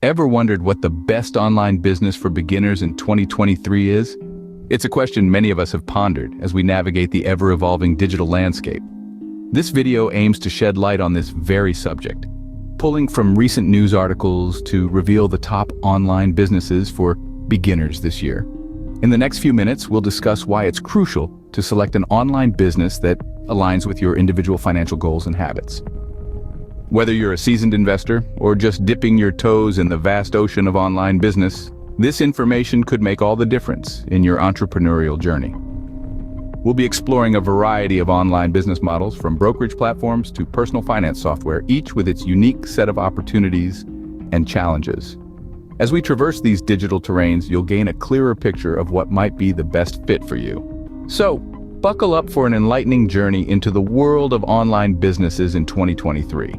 Ever wondered what the best online business for beginners in 2023 is? It's a question many of us have pondered as we navigate the ever-evolving digital landscape. This video aims to shed light on this very subject, pulling from recent news articles to reveal the top online businesses for beginners this year. In the next few minutes, we'll discuss why it's crucial to select an online business that aligns with your individual financial goals and habits. Whether you're a seasoned investor or just dipping your toes in the vast ocean of online business, this information could make all the difference in your entrepreneurial journey. We'll be exploring a variety of online business models, from brokerage platforms to personal finance software, each with its unique set of opportunities and challenges. As we traverse these digital terrains, you'll gain a clearer picture of what might be the best fit for you. So, buckle up for an enlightening journey into the world of online businesses in 2023.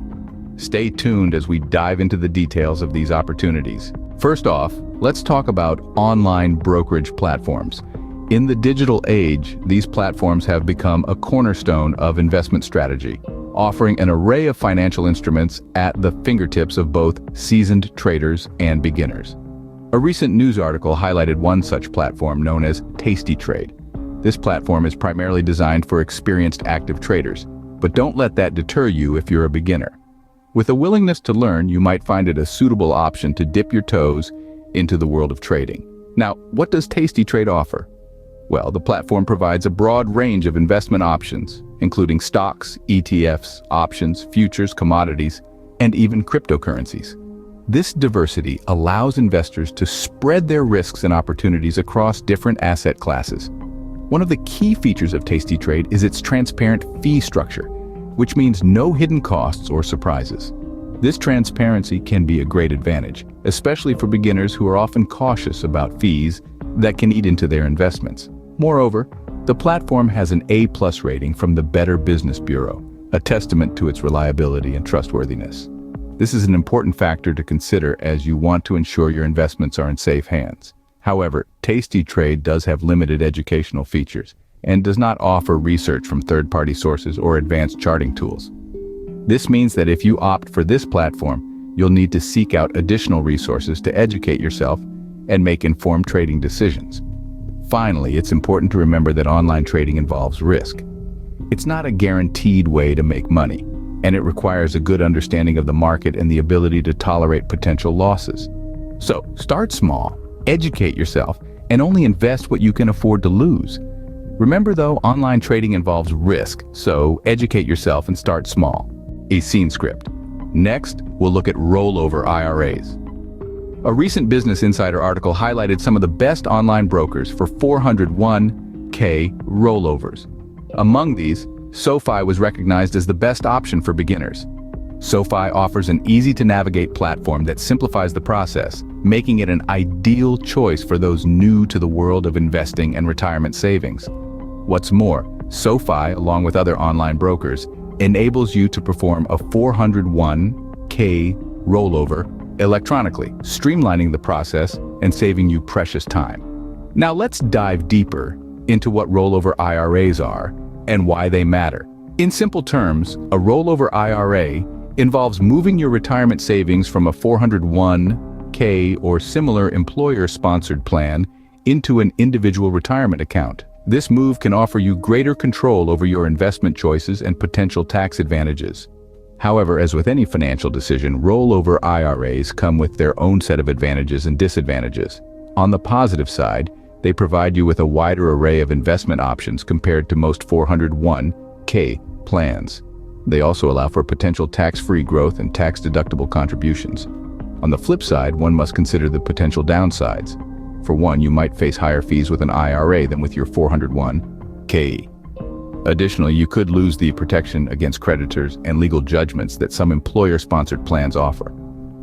Stay tuned as we dive into the details of these opportunities. First off, let's talk about online brokerage platforms. In the digital age, these platforms have become a cornerstone of investment strategy, offering an array of financial instruments at the fingertips of both seasoned traders and beginners. A recent news article highlighted one such platform known as tastytrade. This platform is primarily designed for experienced active traders, but don't let that deter you if you're a beginner. With a willingness to learn, you might find it a suitable option to dip your toes into the world of trading. Now, what does tastytrade offer? Well, the platform provides a broad range of investment options, including stocks, ETFs, options, futures, commodities, and even cryptocurrencies. This diversity allows investors to spread their risks and opportunities across different asset classes. One of the key features of tastytrade is its transparent fee structure, which means no hidden costs or surprises. This transparency can be a great advantage, especially for beginners who are often cautious about fees that can eat into their investments. Moreover, the platform has an A+ rating from the Better Business Bureau, a testament to its reliability and trustworthiness. This is an important factor to consider as you want to ensure your investments are in safe hands. However, tastytrade does have limited educational features and does not offer research from third-party sources or advanced charting tools. This means that if you opt for this platform, you'll need to seek out additional resources to educate yourself and make informed trading decisions. Finally, it's important to remember that online trading involves risk. It's not a guaranteed way to make money, and it requires a good understanding of the market and the ability to tolerate potential losses. So, start small, educate yourself, and only invest what you can afford to lose. Remember though, online trading involves risk, so educate yourself and start small. A scene script. Next, we'll look at rollover IRAs. A recent Business Insider article highlighted some of the best online brokers for 401k rollovers. Among these, SoFi was recognized as the best option for beginners. SoFi offers an easy-to-navigate platform that simplifies the process, making it an ideal choice for those new to the world of investing and retirement savings. What's more, SoFi, along with other online brokers, enables you to perform a 401k rollover electronically, streamlining the process and saving you precious time. Now let's dive deeper into what rollover IRAs are and why they matter. In simple terms, a rollover IRA involves moving your retirement savings from a 401k or similar employer-sponsored plan into an individual retirement account. This move can offer you greater control over your investment choices and potential tax advantages. However, as with any financial decision, rollover IRAs come with their own set of advantages and disadvantages. On the positive side, they provide you with a wider array of investment options compared to most 401k plans. They also allow for potential tax-free growth and tax-deductible contributions. On the flip side, one must consider the potential downsides. For one, you might face higher fees with an IRA than with your 401k. Additionally, you could lose the protection against creditors and legal judgments that some employer-sponsored plans offer.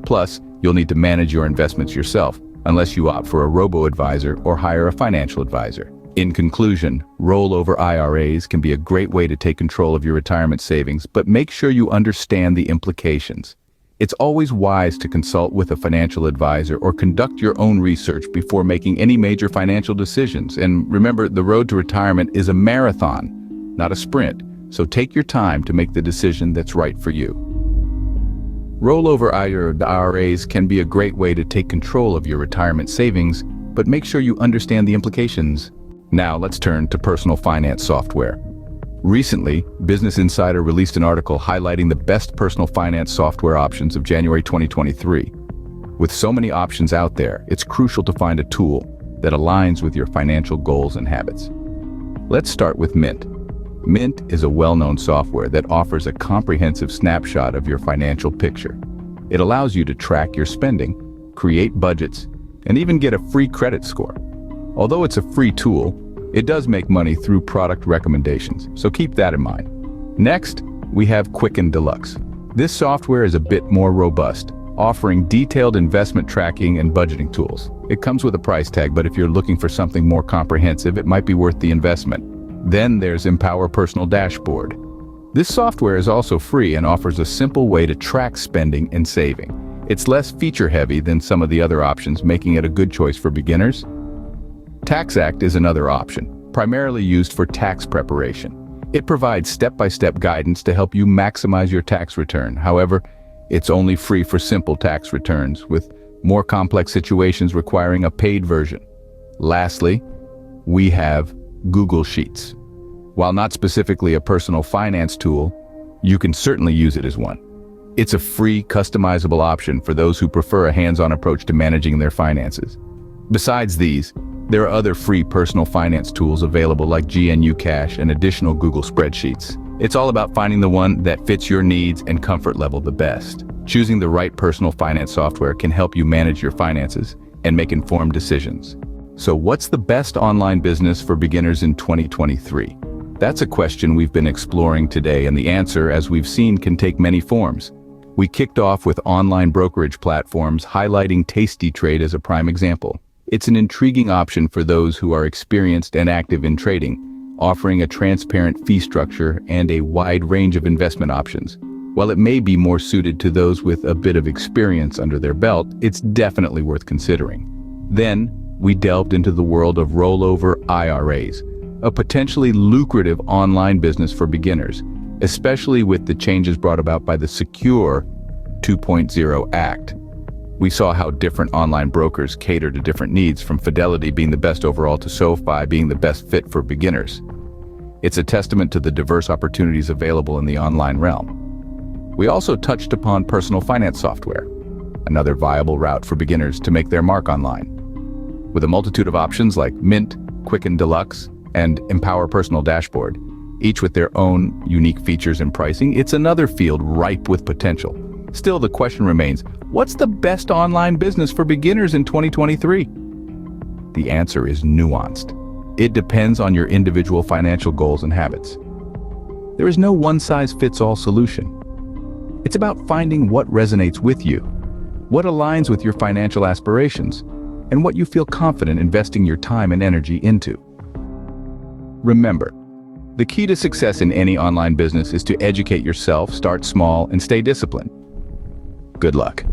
Plus, you'll need to manage your investments yourself, unless you opt for a robo-advisor or hire a financial advisor. In conclusion, rollover IRAs can be a great way to take control of your retirement savings, but make sure you understand the implications. It's always wise to consult with a financial advisor or conduct your own research before making any major financial decisions. And remember, the road to retirement is a marathon, not a sprint. So take your time to make the decision that's right for you. Rollover IRAs can be a great way to take control of your retirement savings, but make sure you understand the implications. Now let's turn to personal finance software. Recently, Business Insider released an article highlighting the best personal finance software options of January 2023. With so many options out there, it's crucial to find a tool that aligns with your financial goals and habits. Let's start with Mint. Mint is a well-known software that offers a comprehensive snapshot of your financial picture. It allows you to track your spending, create budgets, and even get a free credit score. Although it's a free tool, it does make money through product recommendations, so keep that in mind. Next, we have Quicken Deluxe. This software is a bit more robust, offering detailed investment tracking and budgeting tools. It comes with a price tag, but if you're looking for something more comprehensive, it might be worth the investment. Then there's Empower Personal Dashboard. This software is also free and offers a simple way to track spending and saving. It's less feature-heavy than some of the other options, making it a good choice for beginners. TaxAct is another option, primarily used for tax preparation. It provides step-by-step guidance to help you maximize your tax return. However, it's only free for simple tax returns, with more complex situations requiring a paid version. Lastly, we have Google Sheets. While not specifically a personal finance tool, you can certainly use it as one. It's a free, customizable option for those who prefer a hands-on approach to managing their finances. Besides these, there are other free personal finance tools available like GNU Cash and additional Google Spreadsheets. It's all about finding the one that fits your needs and comfort level the best. Choosing the right personal finance software can help you manage your finances and make informed decisions. So what's the best online business for beginners in 2023? That's a question we've been exploring today, and the answer, as we've seen, can take many forms. We kicked off with online brokerage platforms, highlighting tastytrade as a prime example. It's an intriguing option for those who are experienced and active in trading, offering a transparent fee structure and a wide range of investment options. While it may be more suited to those with a bit of experience under their belt, it's definitely worth considering. Then, we delved into the world of rollover IRAs, a potentially lucrative online business for beginners, especially with the changes brought about by the Secure 2.0 Act. We saw how different online brokers cater to different needs, from Fidelity being the best overall to SoFi being the best fit for beginners. It's a testament to the diverse opportunities available in the online realm. We also touched upon personal finance software, another viable route for beginners to make their mark online. With a multitude of options like Mint, Quicken Deluxe, and Empower Personal Dashboard, each with their own unique features and pricing, it's another field ripe with potential. Still, the question remains, what's the best online business for beginners in 2023? The answer is nuanced. It depends on your individual financial goals and habits. There is no one-size-fits-all solution. It's about finding what resonates with you, what aligns with your financial aspirations, and what you feel confident investing your time and energy into. Remember, the key to success in any online business is to educate yourself, start small, and stay disciplined. Good luck.